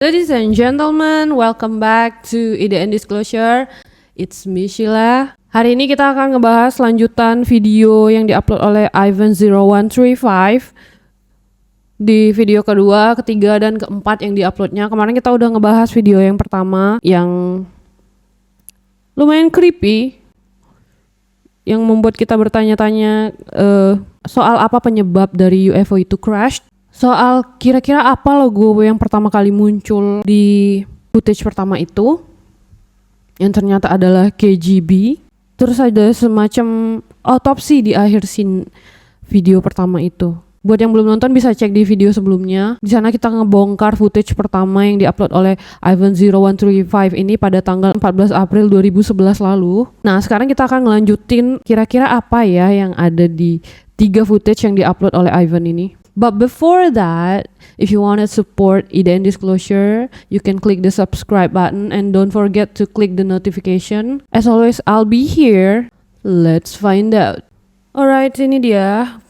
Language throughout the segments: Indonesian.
Ladies and gentlemen, welcome back to Ide and Disclosure. It's me Sheila. Hari ini kita akan ngebahas lanjutan video yang diupload oleh Ivan0135. Di video kedua, ketiga, dan keempat yang diuploadnya. Kemarin kita udah ngebahas video yang pertama yang lumayan creepy, yang membuat kita bertanya-tanya soal apa penyebab dari UFO itu crash. Soal kira-kira apa logo yang pertama kali muncul di footage pertama itu, yang ternyata adalah KGB. Terus ada semacam autopsi di akhir scene video pertama itu. Buat yang belum nonton bisa cek di video sebelumnya. Di sana kita ngebongkar footage pertama yang diupload oleh Ivan0135 ini pada tanggal 14 April 2011 lalu. Nah, sekarang kita akan ngelanjutin kira-kira apa ya yang ada di 3 footage yang diupload oleh Ivan ini. But before that, if you want to support Ide and Disclosure, you can click the subscribe button and don't forget to click the notification. As always, I'll be here. Let's find out. Alright, ini dia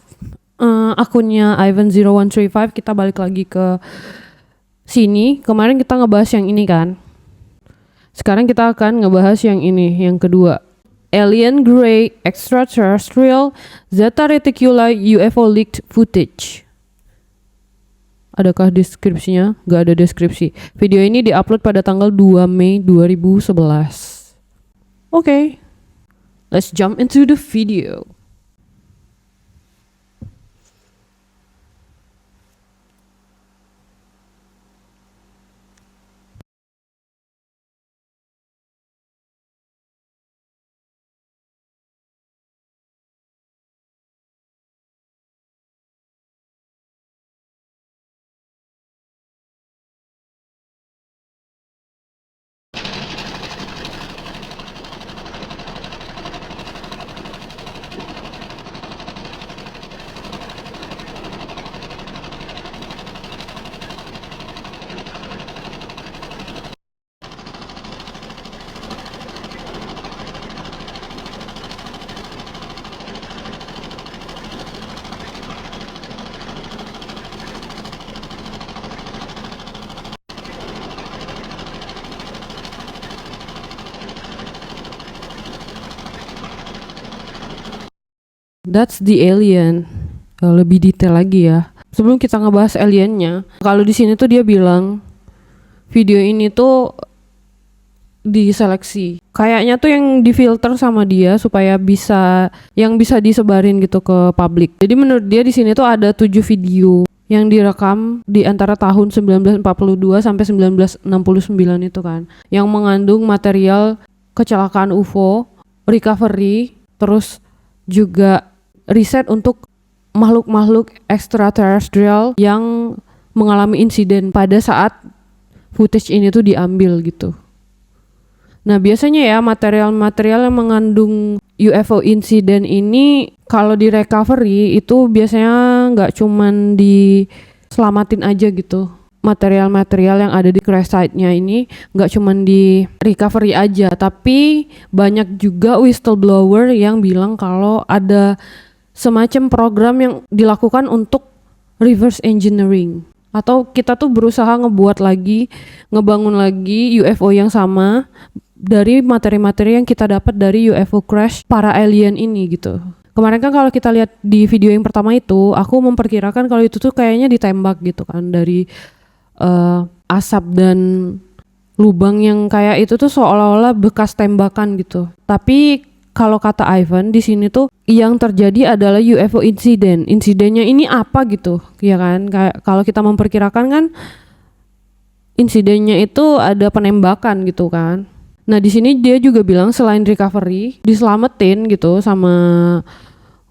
akunnya Ivan0135. Kita balik lagi ke sini. Kemarin kita ngebahas yang ini kan. Sekarang kita akan ngebahas yang ini, yang kedua. Alien Grey Extraterrestrial Zeta Reticuli UFO Leaked Footage. Adakah deskripsinya? Gak ada deskripsi. Video ini diupload pada tanggal 2 Mei 2011. Okay, let's jump into the video. That's the alien. Lebih detail lagi ya. Sebelum kita ngebahas aliennya, kalau di sini tuh dia bilang video ini tuh diseleksi. Kayaknya tuh yang difilter sama dia supaya bisa disebarin gitu ke publik. Jadi menurut dia di sini tuh ada 7 video yang direkam di antara tahun 1942 sampai 1969 itu kan, yang mengandung material kecelakaan UFO, recovery, terus juga riset untuk makhluk-makhluk extraterrestrial yang mengalami insiden pada saat footage ini tuh diambil gitu. Nah, biasanya ya material-material yang mengandung UFO insiden ini kalau di recovery itu biasanya nggak cuman diselamatin aja gitu. Material-material yang ada di crash site-nya ini nggak cuman di recovery aja, tapi banyak juga whistleblower yang bilang kalau ada semacam program yang dilakukan untuk reverse engineering, atau kita tuh berusaha ngebangun lagi UFO yang sama dari materi-materi yang kita dapat dari UFO crash para alien ini gitu. Kemarin kan kalau kita lihat di video yang pertama itu, aku memperkirakan kalau itu tuh kayaknya ditembak gitu kan dari asap dan lubang yang kayak itu tuh seolah-olah bekas tembakan gitu. Tapi kalau kata Ivan di sini tuh yang terjadi adalah UFO insiden. Insidennya ini apa gitu, ya kan? Kayak kalau kita memperkirakan kan insidennya itu ada penembakan gitu kan. Nah, di sini dia juga bilang selain recovery, diselamatin gitu sama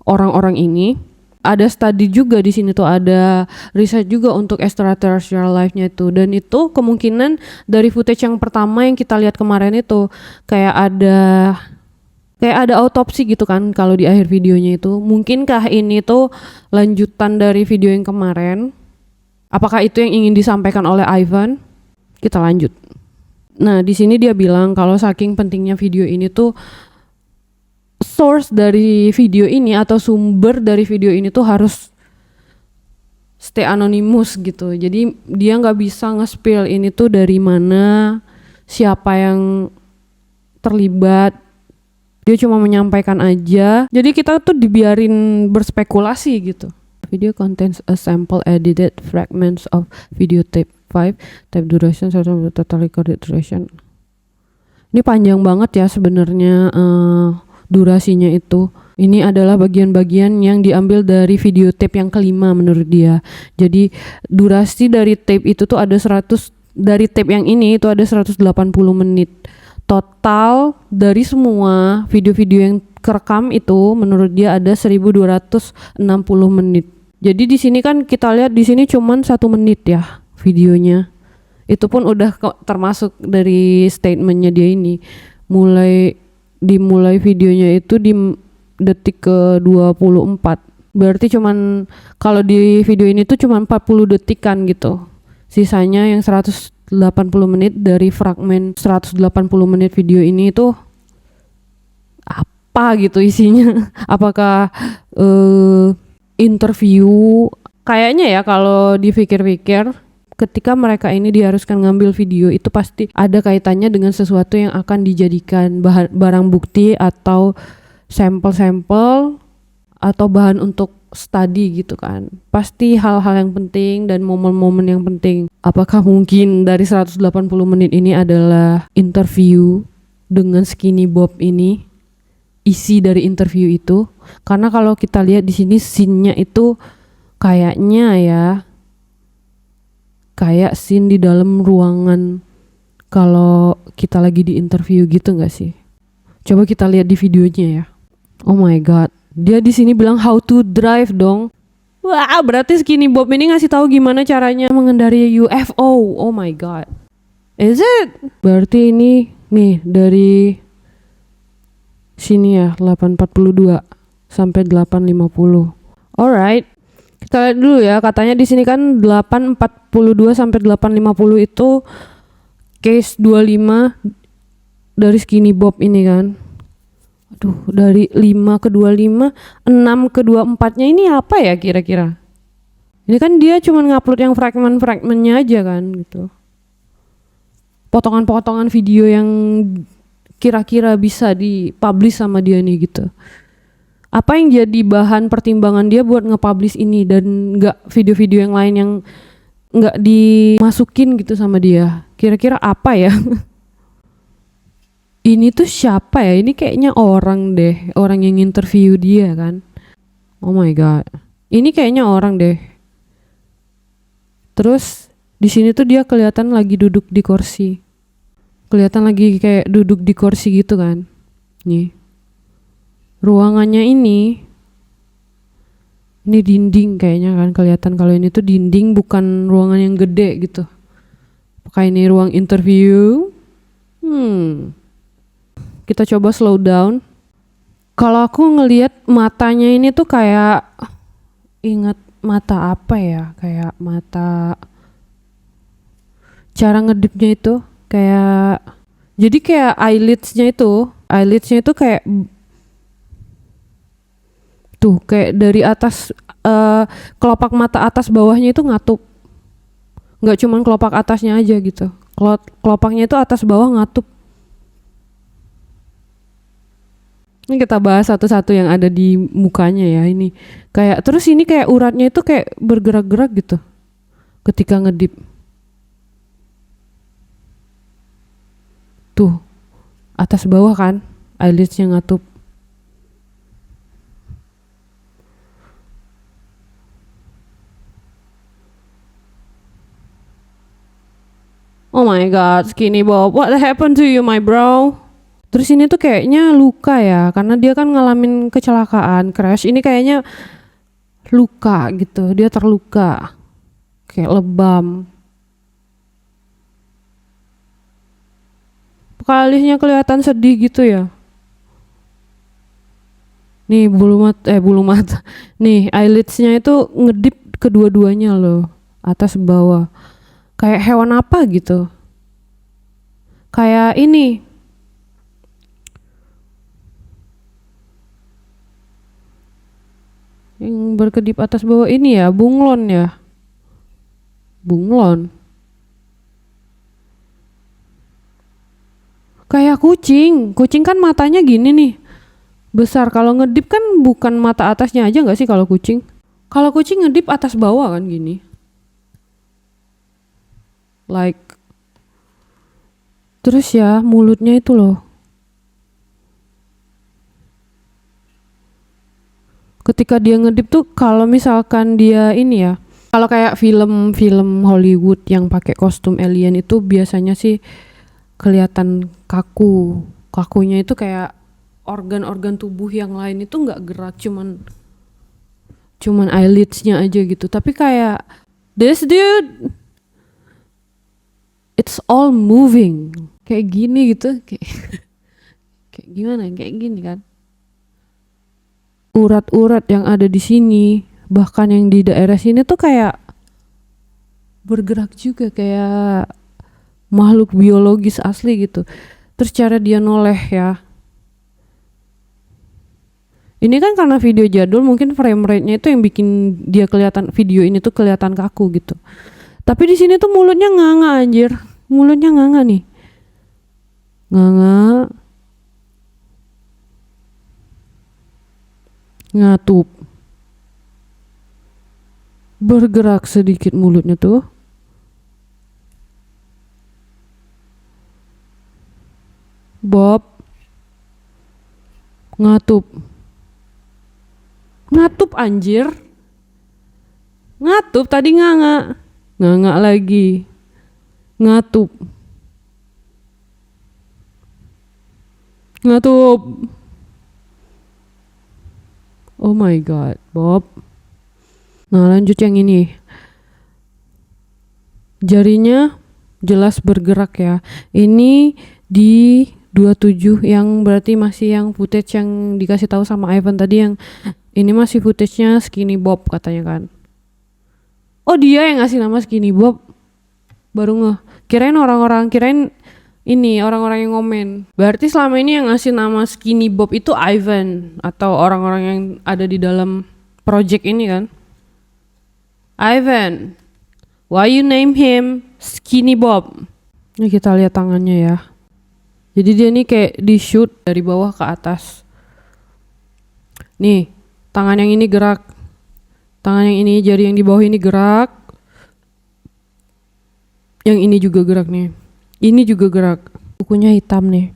orang-orang ini. Ada study juga di sini tuh, ada riset juga untuk extraterrestrial life-nya itu, dan itu kemungkinan dari footage yang pertama yang kita lihat kemarin itu kayak ada autopsi gitu kan kalau di akhir videonya itu. Mungkinkah ini tuh lanjutan dari video yang kemarin? Apakah itu yang ingin disampaikan oleh Ivan? Kita lanjut. Nah, di sini dia bilang kalau saking pentingnya video ini tuh source dari video ini atau sumber dari video ini tuh harus stay anonymous gitu. Jadi dia nggak bisa nge-spill ini tuh dari mana, siapa yang terlibat. Dia cuma menyampaikan aja. Jadi kita tuh dibiarin berspekulasi gitu. Video contains a sample edited fragments of video tape 5, tape duration, total recorded duration. Ini panjang banget ya sebenarnya durasinya itu. Ini adalah bagian-bagian yang diambil dari video tape yang kelima menurut dia. Jadi durasi dari tape itu tuh ada 100, dari tape yang ini itu ada 180 menit. Total dari semua video-video yang kerekam itu menurut dia ada 1260 menit. Jadi di sini kan kita lihat di sini cuman 1 menit ya videonya. Itu pun udah termasuk dari statementnya dia ini. Dimulai videonya itu di detik ke 24. Berarti cuman kalau di video ini tuh cuman 40 detikan gitu. Sisanya yang 180 menit dari fragmen 180 menit video ini itu apa gitu isinya. Apakah interview? Kayaknya ya kalau dipikir-pikir ketika mereka ini diharuskan ngambil video itu pasti ada kaitannya dengan sesuatu yang akan dijadikan barang bukti atau sampel-sampel atau bahan untuk studi gitu kan. Pasti hal-hal yang penting dan momen-momen yang penting. Apakah mungkin dari 180 menit ini adalah interview dengan Skinny Bob ini? Isi dari interview itu? Karena kalau kita lihat di sini scene-nya itu kayaknya ya kayak scene di dalam ruangan kalau kita lagi di interview gitu nggak sih? Coba kita lihat di videonya ya. Oh my god, dia di sini bilang how to drive dong. Wah, berarti Skinny Bob ini ngasih tahu gimana caranya mengendarai UFO. Oh my god. Is it? Berarti ini nih dari sini ya 8.42 sampai 8.50. Alright. Kita lihat dulu ya, katanya di sini kan 8.42 sampai 8.50 itu case 25 dari Skinny Bob ini kan. Aduh, dari 5 ke 25, 6 ke 24-nya ini apa ya kira-kira? Ini kan dia cuma ngupload yang fragmen-fragmennya aja kan gitu. Potongan-potongan video yang kira-kira bisa dipublish sama dia nih gitu. Apa yang jadi bahan pertimbangan dia buat nge-publish ini dan nggak video-video yang lain yang nggak dimasukin gitu sama dia? Kira-kira apa ya? Ini tuh siapa ya? Ini kayaknya orang deh, orang yang interview dia kan. Oh my god. Ini kayaknya orang deh. Terus di sini tuh dia kelihatan lagi duduk di kursi. Kelihatan lagi kayak duduk di kursi gitu kan. Nih. Ruangannya ini dinding kayaknya kan, kelihatan kalau ini tuh dinding bukan ruangan yang gede gitu. Apakah ini ruang interview? Kita coba slow down. Kalau aku ngelihat matanya ini tuh kayak, ingat mata apa ya? Kayak mata, cara ngedipnya itu kayak, jadi kayak eyelidsnya itu kayak tuh kayak dari atas kelopak mata atas bawahnya itu ngatup. Nggak cuman kelopak atasnya aja gitu. Kelopaknya itu atas bawah ngatup. Ini kita bahas satu-satu yang ada di mukanya ya ini. Kayak terus ini kayak uratnya itu kayak bergerak-gerak gitu ketika ngedip. Tuh, atas bawah kan eyelidsnya ngatup. Oh my god, Skinny Bob, what happened to you my bro? Terus ini tuh kayaknya luka ya, karena dia kan ngalamin kecelakaan, crash. Ini kayaknya luka gitu, dia terluka. Kayak lebam. Alisnya kelihatan sedih gitu ya. Nih bulu mata. Nih eyelidsnya itu ngedip kedua-duanya loh, atas bawah. Kayak hewan apa gitu. Kayak ini. Yang berkedip atas bawah ini ya, bunglon ya. Bunglon. Kayak kucing. Kucing kan matanya gini nih. Besar. Kalau ngedip kan bukan mata atasnya aja nggak sih kalau kucing? Kalau kucing ngedip atas bawah kan gini. Like. Terus ya mulutnya itu loh. Ketika dia ngedip tuh kalau misalkan dia ini ya. Kalau kayak film-film Hollywood yang pakai kostum alien itu biasanya sih kelihatan kaku. Kakunya itu kayak organ-organ tubuh yang lain itu nggak gerak, cuman eyelidsnya aja gitu. Tapi kayak this dude, it's all moving. Kayak gini gitu, kayak gimana? Kayak gini kan. Urat-urat yang ada di sini, bahkan yang di daerah sini tuh kayak bergerak juga kayak makhluk biologis asli gitu. Terus cara dia noleh ya. Ini kan karena video jadul mungkin frame rate-nya itu yang bikin dia kelihatan, video ini tuh kelihatan kaku gitu. Tapi di sini tuh mulutnya nganga anjir. Mulutnya nganga nih. Nganga. Ngatup. Bergerak sedikit mulutnya tuh. Bob. Ngatup. Ngatup anjir. Ngatup tadi nganga. Nganga lagi. Ngatup. Ngatup. Oh my god, Bob. Nah, lanjut yang ini. Jarinya jelas bergerak ya. Ini di 27 yang berarti masih yang footage yang dikasih tahu sama Ivan tadi, yang ini masih footage-nya Skinny Bob katanya kan. Oh, dia yang ngasih nama Skinny Bob. Baru ngeh. Kirain ini orang-orang yang ngomen. Berarti selama ini yang ngasih nama Skinny Bob itu Ivan atau orang-orang yang ada di dalam project ini kan. Ivan, why you name him Skinny Bob? Ini kita lihat tangannya ya. Jadi dia nih kayak di shoot dari bawah ke atas. Nih, tangan yang ini gerak. Tangan yang ini, jari yang di bawah ini gerak. Yang ini juga gerak nih. Ini juga gerak. Kukunya hitam nih.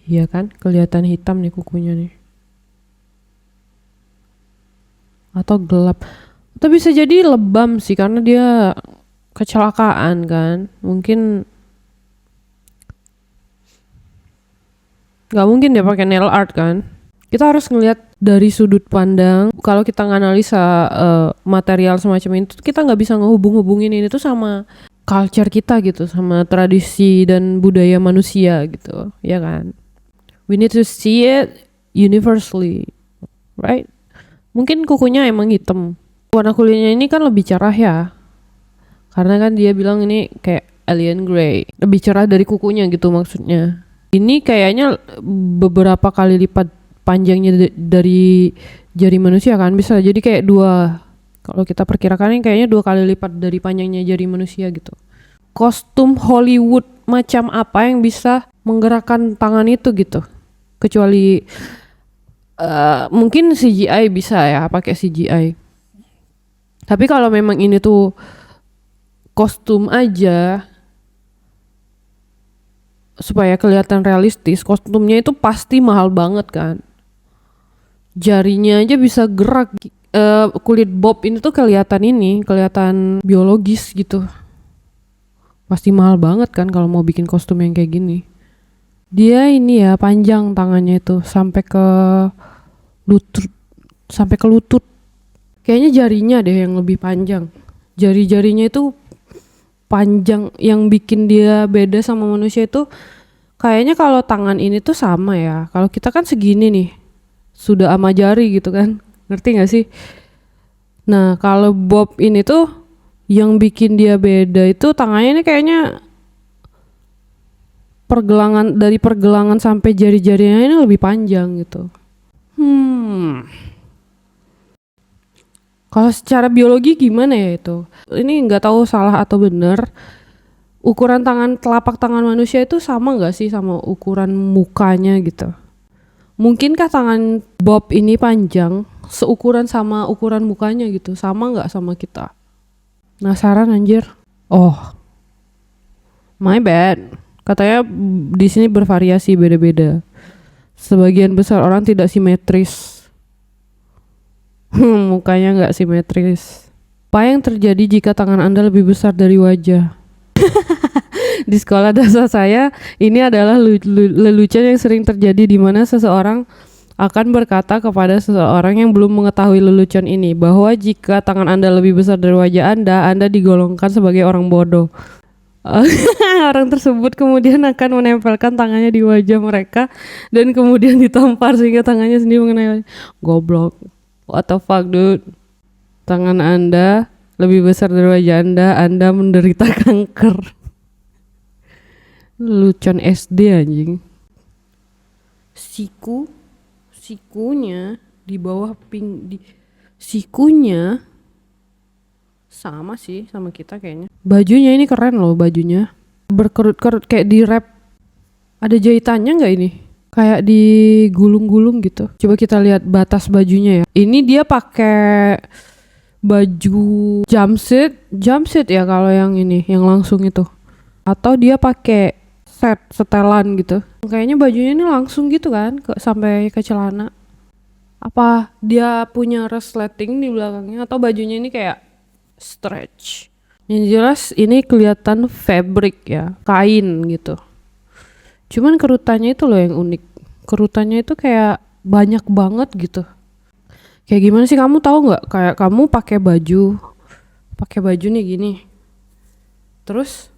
Iya kan? Kelihatan hitam nih kukunya nih. Atau gelap. Atau bisa jadi lebam sih karena dia kecelakaan kan. Mungkin gak mungkin dia pakai nail art kan. Kita harus ngelihat dari sudut pandang. Kalau kita nganalisa material semacam itu, kita nggak bisa ngehubung-hubungin ini tuh sama culture kita gitu, sama tradisi dan budaya manusia gitu, ya kan? We need to see it universally, right? Mungkin kukunya emang hitam. Warna kulitnya ini kan lebih cerah ya. Karena kan dia bilang ini kayak alien grey. Lebih cerah dari kukunya gitu maksudnya. Ini kayaknya beberapa kali lipat panjangnya dari jari manusia kan, bisa jadi kayak kalau kita perkirakan ini kayaknya 2 kali lipat dari panjangnya jari manusia gitu. Kostum Hollywood macam apa yang bisa menggerakkan tangan itu gitu, kecuali mungkin CGI bisa ya, pakai CGI. Tapi kalau memang ini tuh kostum aja supaya kelihatan realistis, kostumnya itu pasti mahal banget kan. Jarinya aja bisa gerak. Kulit Bob ini tuh kelihatan biologis gitu. Pasti mahal banget kan kalau mau bikin kostum yang kayak gini. Dia ini ya panjang tangannya itu sampai ke lutut. Kayaknya jarinya deh yang lebih panjang. Jari-jarinya itu panjang, yang bikin dia beda sama manusia itu kayaknya kalau tangan ini tuh sama ya. Kalau kita kan segini nih. Sudah ama jari gitu kan. Ngerti gak sih? Nah, kalau Bob ini tuh yang bikin dia beda itu tangannya ini kayaknya dari pergelangan sampai jari-jarinya ini lebih panjang gitu. Kalau secara biologi gimana ya itu? Ini nggak tahu salah atau benar. Ukuran telapak tangan manusia itu sama nggak sih sama ukuran mukanya gitu? Mungkinkah tangan Bob ini panjang seukuran sama ukuran mukanya gitu? Sama nggak sama kita? Penasaran anjir. Oh, my bad. Katanya di sini bervariasi beda-beda. Sebagian besar orang tidak simetris. Mukanya nggak simetris. Apa yang terjadi jika tangan Anda lebih besar dari wajah? Di sekolah dasar saya, ini adalah lelucon yang sering terjadi di mana seseorang akan berkata kepada seseorang yang belum mengetahui lelucon ini bahwa jika tangan Anda lebih besar dari wajah Anda digolongkan sebagai orang bodoh. Orang tersebut kemudian akan menempelkan tangannya di wajah mereka dan kemudian ditampar sehingga tangannya sendiri mengenai goblok. What the fuck dude? Tangan Anda lebih besar dari wajah Anda menderita kanker. Lelucon SD anjing. Sikunya di bawah sikunya sama sih sama kita kayaknya. Bajunya ini keren loh bajunya. Berkerut-kerut kayak di wrap. Ada jahitannya nggak ini? Kayak digulung-gulung gitu. Coba kita lihat batas bajunya ya. Ini dia pakai baju jumpsuit ya kalau yang ini, yang langsung itu. Atau dia pakai setelan gitu. Kayaknya bajunya ini langsung gitu kan, sampai ke celana. Apa dia punya resleting di belakangnya atau bajunya ini kayak stretch? Yang jelas ini kelihatan fabric ya, kain gitu. Cuman kerutannya itu loh yang unik. Kerutannya itu kayak banyak banget gitu. Kayak gimana sih, kamu tahu nggak? Kayak kamu pakai baju nih gini. Terus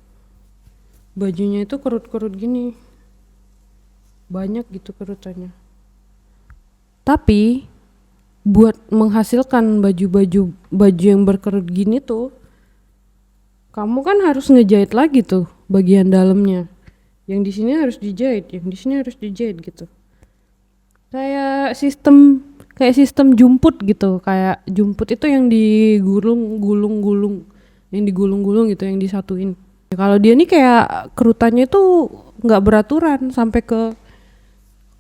bajunya itu kerut-kerut gini. Banyak gitu kerutannya. Tapi buat menghasilkan baju yang berkerut gini tuh, kamu kan harus ngejahit lagi tuh bagian dalamnya. Yang di sini harus dijahit, yang di sini harus dijahit gitu. Kayak sistem jumput gitu. Kayak jumput itu yang digulung-gulung gitu, yang disatuin. Kalau dia nih kayak kerutannya itu nggak beraturan sampai ke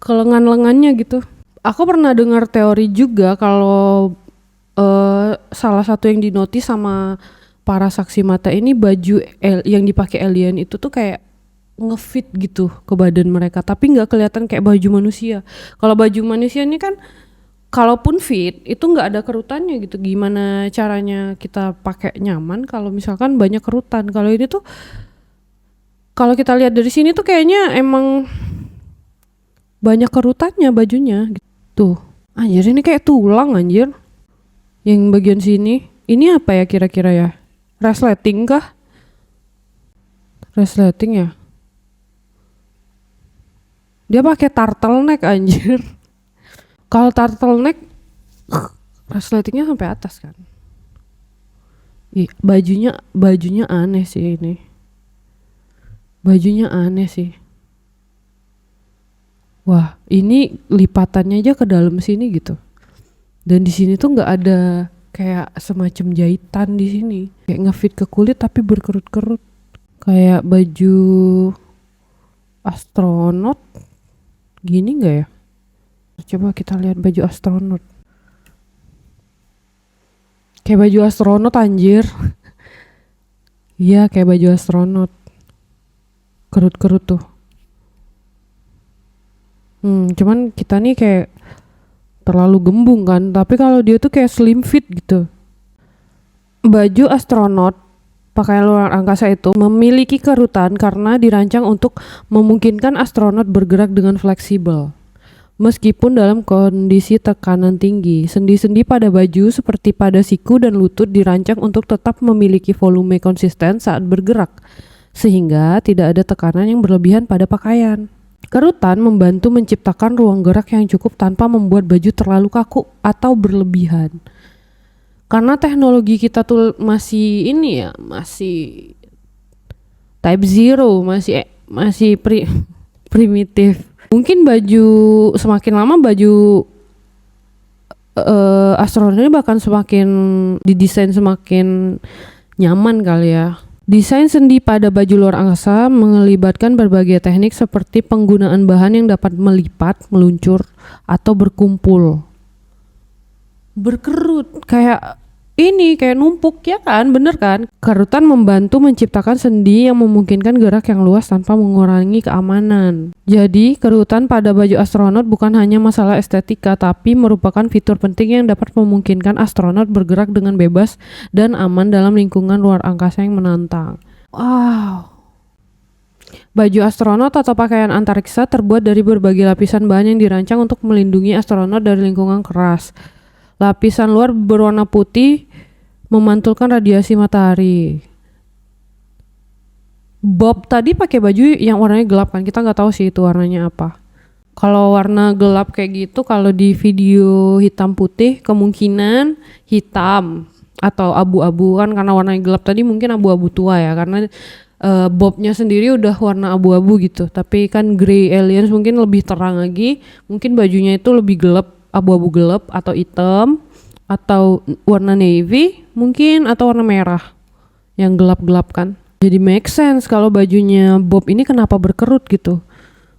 lengan-lengannya gitu. Aku pernah dengar teori juga kalau salah satu yang dinotis sama para saksi mata ini, baju yang dipakai alien itu tuh kayak ngefit gitu ke badan mereka, tapi nggak kelihatan kayak baju manusia. Kalau baju manusia ini kan kalaupun fit itu nggak ada kerutannya gitu. Gimana caranya kita pakai nyaman kalau misalkan banyak kerutan? Kalau ini tuh, kalau kita lihat dari sini tuh kayaknya emang banyak kerutannya bajunya gitu. Anjir, ini kayak tulang anjir. Yang bagian sini ini apa ya kira-kira ya? Resleting kah? Resleting ya? Dia pakai turtleneck anjir. Kalau turtleneck resletingnya sampai atas kan. Bajunya aneh sih ini. Bajunya aneh sih. Wah, ini lipatannya aja ke dalam sini gitu. Dan di sini tuh nggak ada kayak semacam jahitan di sini. Kayak ngefit ke kulit tapi berkerut-kerut. Kayak baju astronot. Gini nggak ya? Coba kita lihat baju astronot. Kayak baju astronot anjir. Iya, kayak baju astronot. Kerut-kerut tuh. Cuman kita nih kayak terlalu gembung kan. Tapi kalau dia tuh kayak slim fit gitu. Baju astronot pakaian luar angkasa itu memiliki kerutan karena dirancang untuk memungkinkan astronot bergerak dengan fleksibel. Meskipun dalam kondisi tekanan tinggi, sendi-sendi pada baju seperti pada siku dan lutut dirancang untuk tetap memiliki volume konsisten saat bergerak, sehingga tidak ada tekanan yang berlebihan pada pakaian. Kerutan membantu menciptakan ruang gerak yang cukup tanpa membuat baju terlalu kaku atau berlebihan. Karena teknologi kita tuh masih ini ya, masih type 0, masih primitif. Mungkin semakin lama baju astronot ini bahkan semakin didesain semakin nyaman kali ya. Desain sendi pada baju luar angkasa melibatkan berbagai teknik seperti penggunaan bahan yang dapat melipat, meluncur, atau berkumpul. Berkerut, kayak ini, kayak numpuk ya kan, bener kan? Kerutan membantu menciptakan sendi yang memungkinkan gerak yang luas tanpa mengurangi keamanan. Jadi, kerutan pada baju astronot bukan hanya masalah estetika, tapi merupakan fitur penting yang dapat memungkinkan astronot bergerak dengan bebas dan aman dalam lingkungan luar angkasa yang menantang. Wow. Baju astronot atau pakaian antariksa terbuat dari berbagai lapisan bahan yang dirancang untuk melindungi astronot dari lingkungan keras. Lapisan luar berwarna putih memantulkan radiasi matahari. Bob tadi pakai baju yang warnanya gelap kan, kita nggak tahu sih itu warnanya apa. Kalau warna gelap kayak gitu, kalau di video hitam putih kemungkinan hitam atau abu-abu kan, karena warnanya gelap tadi mungkin abu-abu tua ya, karena Bobnya sendiri udah warna abu-abu gitu. Tapi kan Grey Aliens mungkin lebih terang lagi, mungkin bajunya itu lebih gelap, abu-abu gelap atau hitam atau warna navy mungkin, atau warna merah yang gelap-gelap kan. Jadi make sense kalau bajunya Bob ini kenapa berkerut gitu.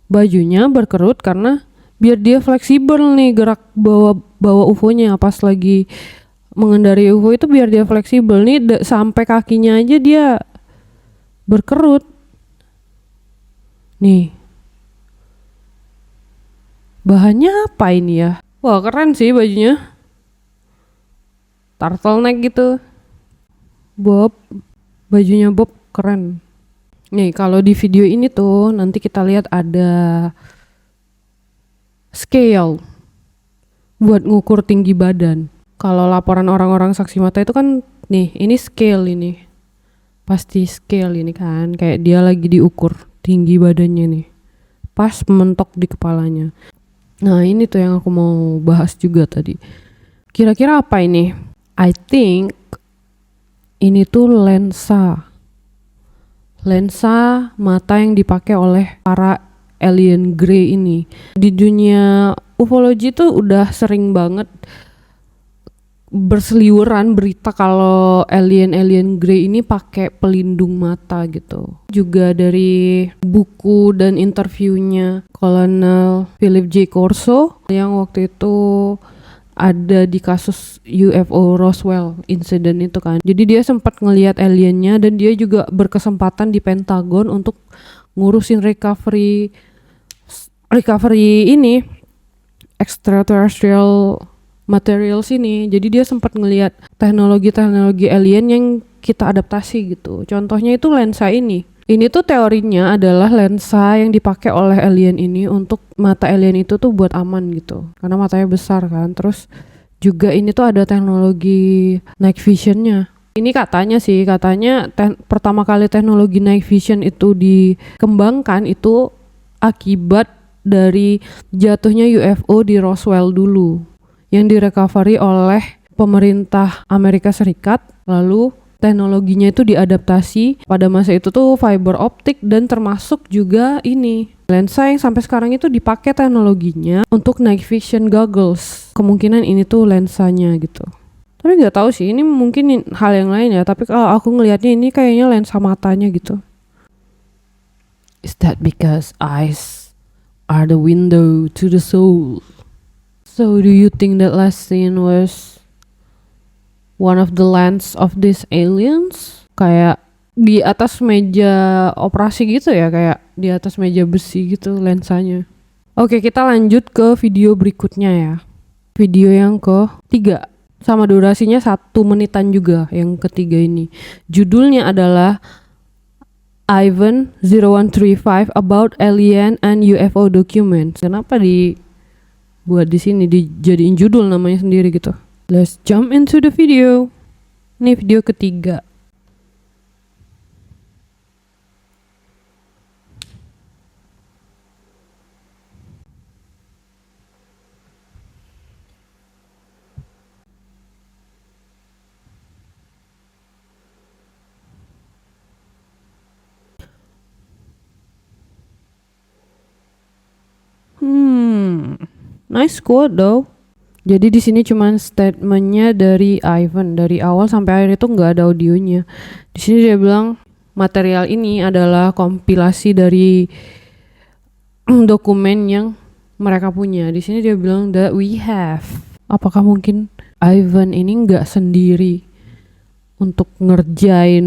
Bajunya berkerut karena biar dia fleksibel nih gerak bawa UFO-nya pas lagi mengendari UFO itu, biar dia fleksibel nih sampai kakinya aja dia berkerut. Nih. Bahannya apa ini ya? Wah, keren sih bajunya. Turtleneck gitu. Bob, bajunya Bob keren. Nih, kalau di video ini tuh nanti kita lihat ada scale buat ngukur tinggi badan. Kalau laporan orang-orang saksi mata itu kan nih, ini scale ini. Pasti scale ini kan, kayak dia lagi diukur tinggi badannya nih. Pas mentok di kepalanya. Nah, ini tuh yang aku mau bahas juga tadi. Kira-kira apa ini? I think ini tuh lensa mata yang dipakai oleh para alien grey ini. Di dunia ufologi tuh udah sering banget berseliweran berita kalau alien grey ini pakai pelindung mata gitu. Juga dari buku dan interviewnya Kolonel Philip J. Corso yang waktu itu ada di kasus UFO Roswell incident itu kan. Jadi dia sempat ngelihat aliennya dan dia juga berkesempatan di Pentagon untuk ngurusin recovery ini extraterrestrial materials ini. Jadi dia sempat ngelihat teknologi alien yang kita adaptasi gitu. Contohnya itu lensa ini. Ini tuh teorinya adalah lensa yang dipakai oleh alien ini untuk mata alien itu tuh buat aman gitu. Karena matanya besar kan. Terus juga ini tuh ada teknologi night visionnya. Ini katanya pertama kali teknologi night vision itu dikembangkan itu akibat dari jatuhnya UFO di Roswell dulu, yang direcovery oleh pemerintah Amerika Serikat. Lalu teknologinya itu diadaptasi pada masa itu tuh fiber optik, dan termasuk juga ini lensa yang sampai sekarang itu dipakai teknologinya untuk night vision goggles. Kemungkinan ini tuh lensanya gitu. Tapi nggak tahu sih, ini mungkin hal yang lain ya. Tapi kalau aku ngelihatnya ini kayaknya lensa matanya gitu. Is that because eyes are the window to the soul? So do you think that last scene was one of the lens of these aliens? Kayak di atas meja operasi gitu ya, kayak di atas meja besi gitu lensanya. Oke, kita lanjut ke video berikutnya ya. Video yang ketiga, sama durasinya 1 menitan juga yang ketiga ini. Judulnya adalah Ivan 0135 about alien and UFO documents. Kenapa buat di sini dijadiin judul namanya sendiri gitu. Let's jump into the video. Ini video ketiga. Nice quote though. Jadi di sini cuman statementnya dari Ivan dari awal sampai akhir itu nggak ada audionya. Di sini dia bilang material ini adalah kompilasi dari dokumen yang mereka punya. Di sini dia bilang that we have. Apakah mungkin Ivan ini nggak sendiri untuk ngerjain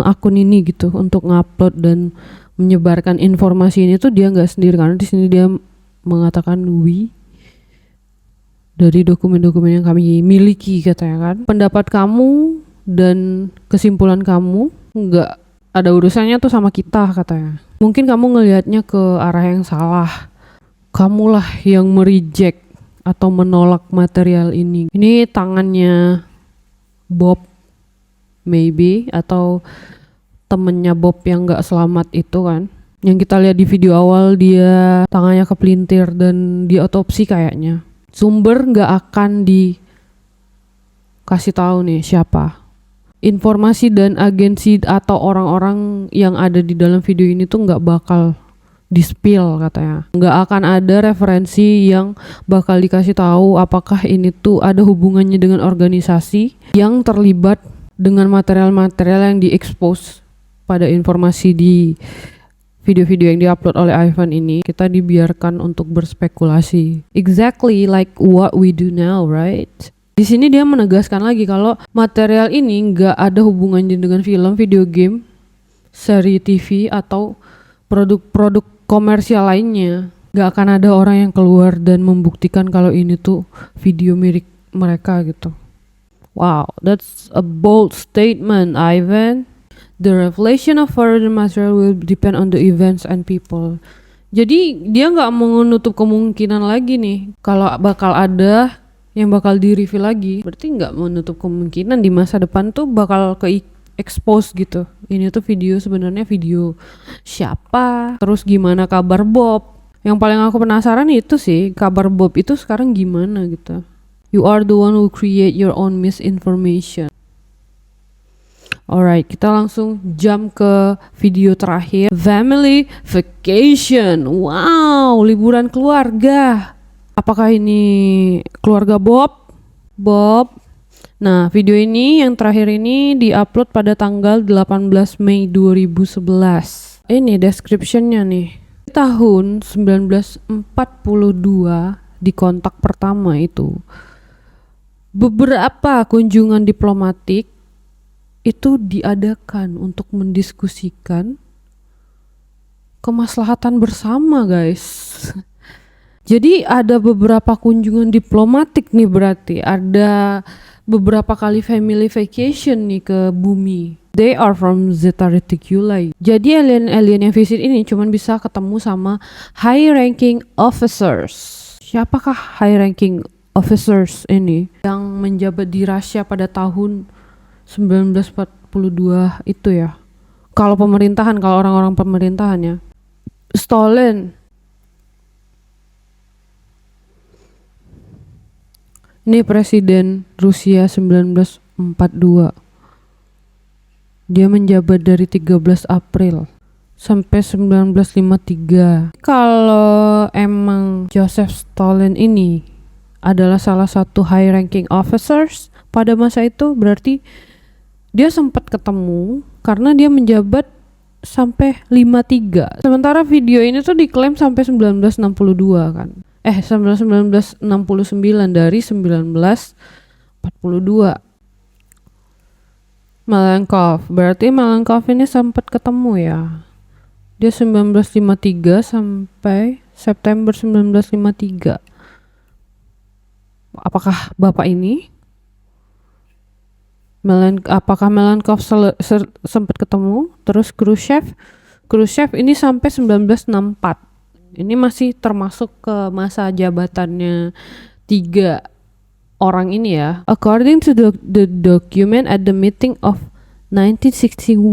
akun ini gitu, untuk ngupload dan menyebarkan informasi ini tuh dia nggak sendiri, karena di sini dia mengatakan we dari dokumen-dokumen yang kami miliki katanya kan. Pendapat kamu dan kesimpulan kamu nggak ada urusannya tuh sama kita katanya. Mungkin kamu ngelihatnya ke arah yang salah. Kamulah yang mereject atau menolak material ini. Ini tangannya Bob maybe, atau temennya Bob yang gak selamat itu kan, yang kita lihat di video awal dia tangannya kepelintir dan diotopsi kayaknya. Sumber gak akan dikasih tahu nih siapa. Informasi dan agensi atau orang-orang yang ada di dalam video ini tuh gak bakal di-spill katanya. Nggak akan ada referensi yang bakal dikasih tahu apakah ini tuh ada hubungannya dengan organisasi yang terlibat dengan material-material yang diekspos pada informasi di video-video yang diupload oleh Ivan ini. Kita dibiarkan untuk berspekulasi. Exactly like what we do now, right? Di sini dia menegaskan lagi kalau material ini nggak ada hubungannya dengan film, video game, seri TV atau produk-produk komersial lainnya. Gak akan ada orang yang keluar dan membuktikan kalau ini tuh video milik mereka gitu. Wow, that's a bold statement, Ivan. The revelation of further material will depend on the events and people. Jadi dia gak menutup kemungkinan lagi nih kalau bakal ada yang bakal di-reveal lagi. Berarti gak menutup kemungkinan di masa depan tuh bakal expose gitu. Ini tuh video sebenarnya video siapa, terus gimana kabar Bob. Yang paling aku penasaran itu sih, kabar Bob itu sekarang gimana gitu. You are the one who create your own misinformation. Alright, kita langsung jump ke video terakhir. Family vacation. Wow, liburan keluarga. Apakah ini keluarga Bob? Nah, video ini yang terakhir ini diupload pada tanggal 18 Mei 2011. Ini description-nya nih. Tahun 1942 di kontak pertama itu, beberapa kunjungan diplomatik itu diadakan untuk mendiskusikan kemaslahatan bersama, guys. Jadi ada beberapa kunjungan diplomatik nih, berarti ada beberapa kali family vacation nih ke bumi. They are from Zeta Reticuli. Jadi alien-alien yang visit ini cuman bisa ketemu sama high ranking officers. Siapakah high ranking officers ini yang menjabat di Rusia pada tahun 1942 itu ya? Kalau pemerintahan, kalau orang-orang pemerintahan ya. Stalin. Ini presiden Rusia 1942. Dia menjabat dari 13 April sampai 1953. Kalau emang Joseph Stalin ini adalah salah satu high ranking officers pada masa itu, berarti dia sempat ketemu karena dia menjabat sampai 53. Sementara video ini tuh diklaim sampai 1962 kan. 1969 dari 1942. Malenkov, berarti Malenkov ini sempat ketemu ya. Dia 1953 sampai September 1953. Apakah bapak ini? Apakah Malenkov sempat ketemu? Terus Khrushchev ini sampai 1964. Ini masih termasuk ke masa jabatannya 3 orang ini ya. According to the document at the meeting of 1961,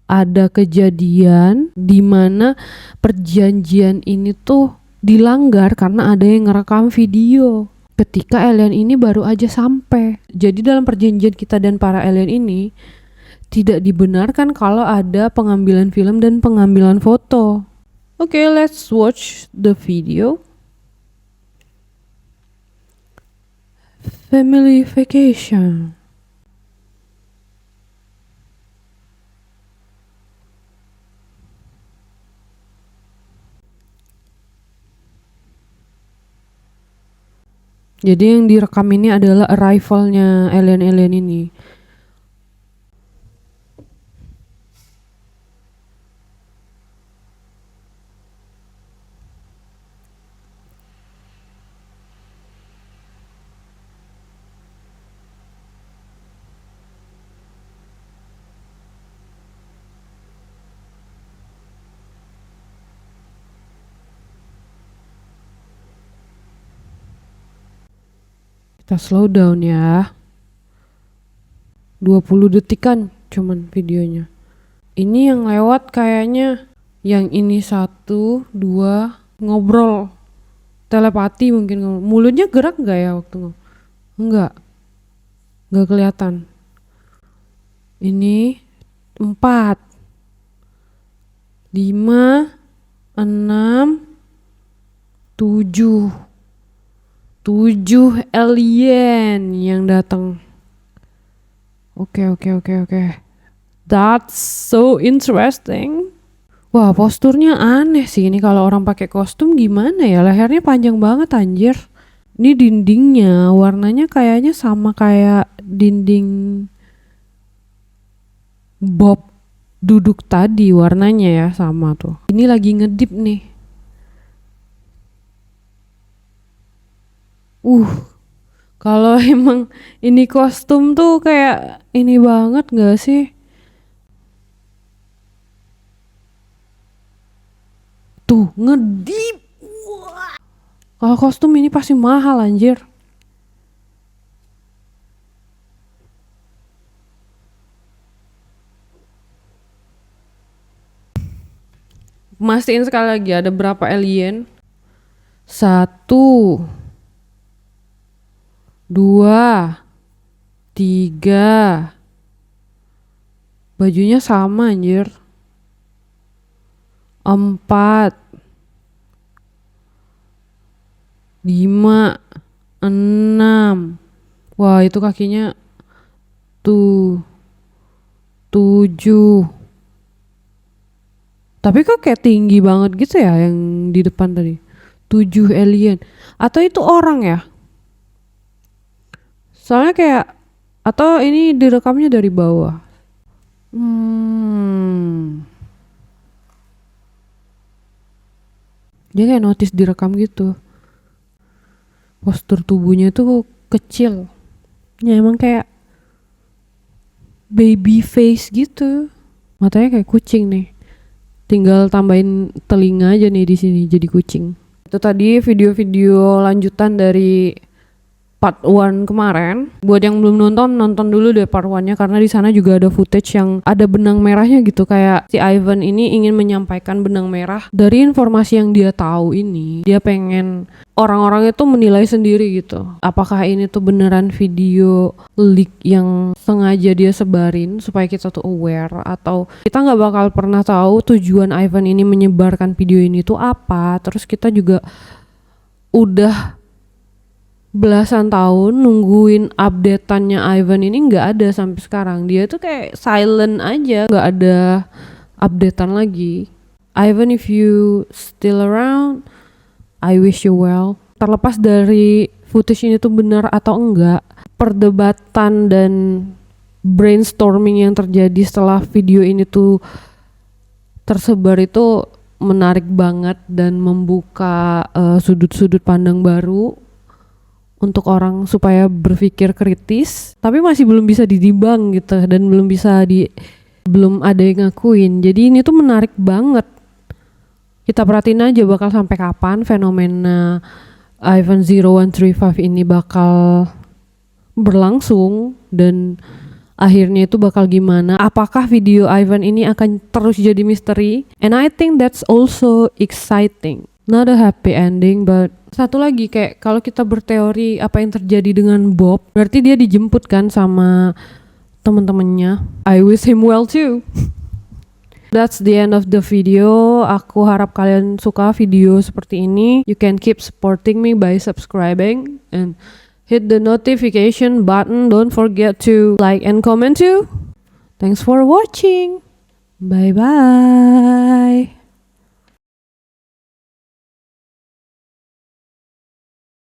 ada kejadian di mana perjanjian ini tuh dilanggar karena ada yang ngerekam video ketika alien ini baru aja sampai. Jadi dalam perjanjian kita dan para alien ini tidak dibenarkan kalau ada pengambilan film dan pengambilan foto. Okay, let's watch the video. Family vacation. Jadi yang direkam ini adalah arrivalnya alien-alien ini. Kita slow down ya. 20 detikan cuman videonya. Ini yang lewat kayaknya yang ini 1, 2 ngobrol. Telepati mungkin ngobrol. Mulutnya gerak nggak ya waktu ngobrol? Nggak kelihatan. Ini 4, 5, 6, 7 alien yang datang. Oke. That's so interesting. Wah, posturnya aneh sih ini kalau orang pakai kostum gimana ya? Lehernya panjang banget anjir. Ini dindingnya warnanya kayaknya sama kayak dinding Bob duduk tadi, warnanya ya sama tuh. Ini lagi ngedip nih. Kalau emang ini kostum tuh kayak ini banget gak sih? Tuh, ngedip. Kalau kostum ini pasti mahal anjir. Mastiin sekali lagi ada berapa alien? 1, 2, 3. Bajunya sama anjir. 4, 5, 6. Wah, itu kakinya tuh 7. Tapi kok kayak tinggi banget gitu ya yang di depan tadi. 7 alien. Atau itu orang ya? Soalnya kayak, atau ini direkamnya dari bawah. Dia kayak notice direkam gitu. Postur tubuhnya tuh kecil. Ya emang kayak baby face gitu. Matanya kayak kucing nih. Tinggal tambahin telinga aja nih di sini jadi kucing. Itu tadi video-video lanjutan dari part 1 kemarin. Buat yang belum nonton dulu deh part 1-nya karena di sana juga ada footage yang ada benang merahnya gitu, kayak si Ivan ini ingin menyampaikan benang merah dari informasi yang dia tahu ini. Dia pengen orang-orang itu menilai sendiri gitu. Apakah ini tuh beneran video leak yang sengaja dia sebarin supaya kita tuh aware, atau kita nggak bakal pernah tahu tujuan Ivan ini menyebarkan video ini tuh apa. Terus kita juga udah belasan tahun nungguin updateannya Ivan ini nggak ada sampai sekarang. Dia tuh kayak silent aja, nggak ada updatean lagi. Ivan, if you still around, I wish you well. Terlepas dari footage ini tuh benar atau enggak, perdebatan dan brainstorming yang terjadi setelah video ini tuh tersebar itu menarik banget dan membuka sudut-sudut pandang baru untuk orang supaya berpikir kritis, tapi masih belum bisa didibang gitu dan belum ada yang ngakuin. Jadi ini tuh menarik banget. Kita perhatiin aja bakal sampai kapan fenomena Ivan 0135 ini bakal berlangsung dan akhirnya itu bakal gimana. Apakah video Ivan ini akan terus jadi misteri? And I think that's also exciting. Not a happy ending, but satu lagi kayak kalau kita berteori apa yang terjadi dengan Bob, berarti dia dijemput kan sama temen-temennya. I wish him well too. That's the end of the video. Aku harap kalian suka video seperti ini. You can keep supporting me by subscribing and hit the notification button. Don't forget to like and comment too. Thanks for watching. Bye bye.